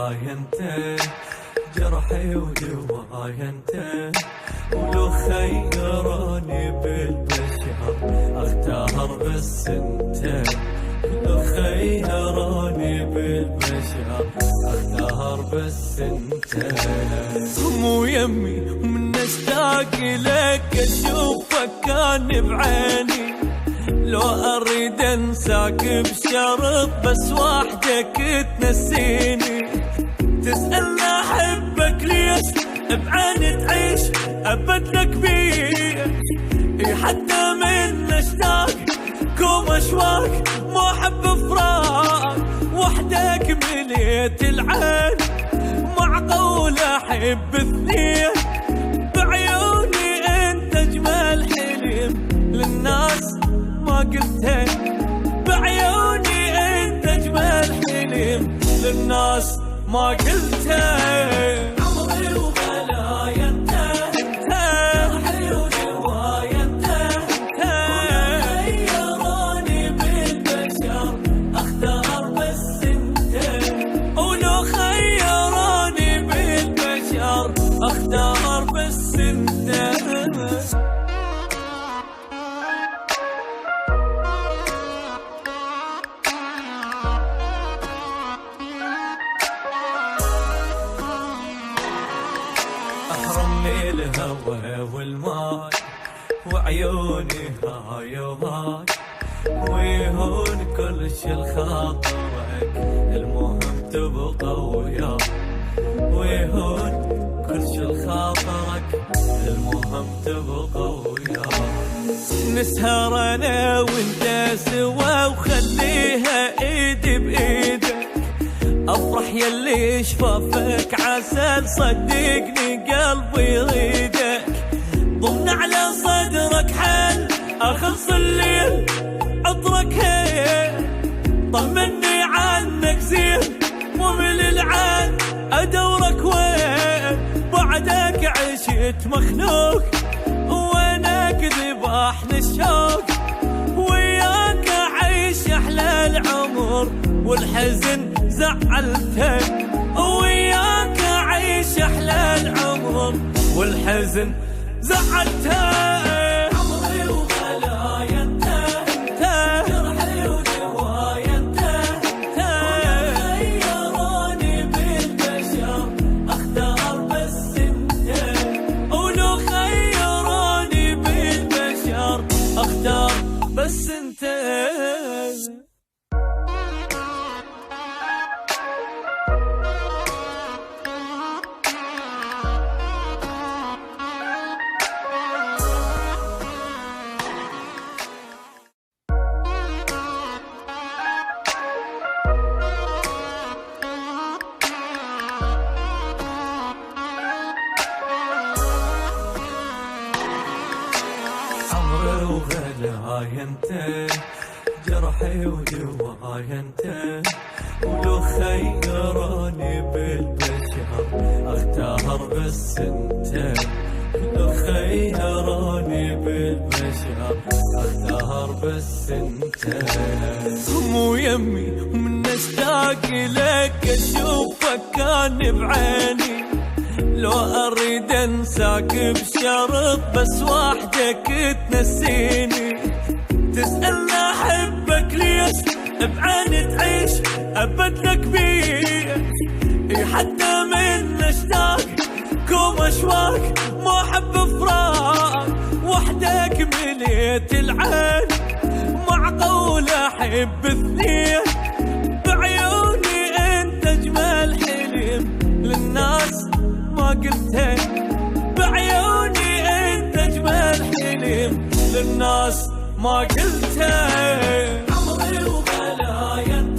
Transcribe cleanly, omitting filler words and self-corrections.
وغلايا انت، جرحي ودواي انت، ولو خيروني بالبشر اختار بس انت، لو خيروني بالبشر اختار بس انت. مو يمي ومن اشتاق لك اشوفك كان بعيني، لو اريد انساك بشرط بس وحدك تنسيني، تسألني احبك ليش بعيني تعيش ابد لك بيه، حتى من اشتاق كوم اشواق ما احب فراق، وحدك مليت العين معقول احب اثنين، بعيوني انت اجمل حلم للناس ما قلته، بعيوني انت اجمل حلم للناس ما قلته. عمري وغلايا انت، جرحي ودوايا انت، خيروني بالبشر اختار بس انت، ولو خيروني بالبشر اختار بس انت. أحرمني الهوى والماي وعيوني هاي وهاي، ويهون كل شي لخاطرك المهم تبقى وياي، ويهون كل شي لخاطرك المهم تبقى وياي. نسهر انا وانت سوا وخليها ايدي بايدك، افرح يلي شفافك عسل صدقني قلبي يريدك، ضمن على صدرك حل اخلص الليل عطرك هي، طمني عنك زين ومن العين ادورك وين، بعدك عشت مخنوق وينك ذبحني الشوق، وياك اعيش احلى العمر والحزن زعلتك، وياك اعيش احلى العمر والحزن زعلتك. عمري وغلايا انت، جرحي ودوايا انت، خيروني بالبشر اختار بس انت، ولو خيروني بالبشر اختار بس انت. عمري وغلايا انت، جرحي ودواي انت، ولو خيروني بالبشر اختار بس انت، لو خيروني بالبشر اختار بس انت. مو يمي ومن اشتاق لك اشوفك كان بعيني، لو اريد انساك بشرط بس وحدك تنسيني، تسألني احبك ليش بعيني تعيش ابد لك بيه، حتى من اشتاق كوم اشواق ما احب فراق، وحدك مليت العين معقول احب اثنين، بعيوني انت اجمل حلم للناس ما قلته، بعيوني انت اجمل حلم للناس ما قلته. عمري وغلايا انت،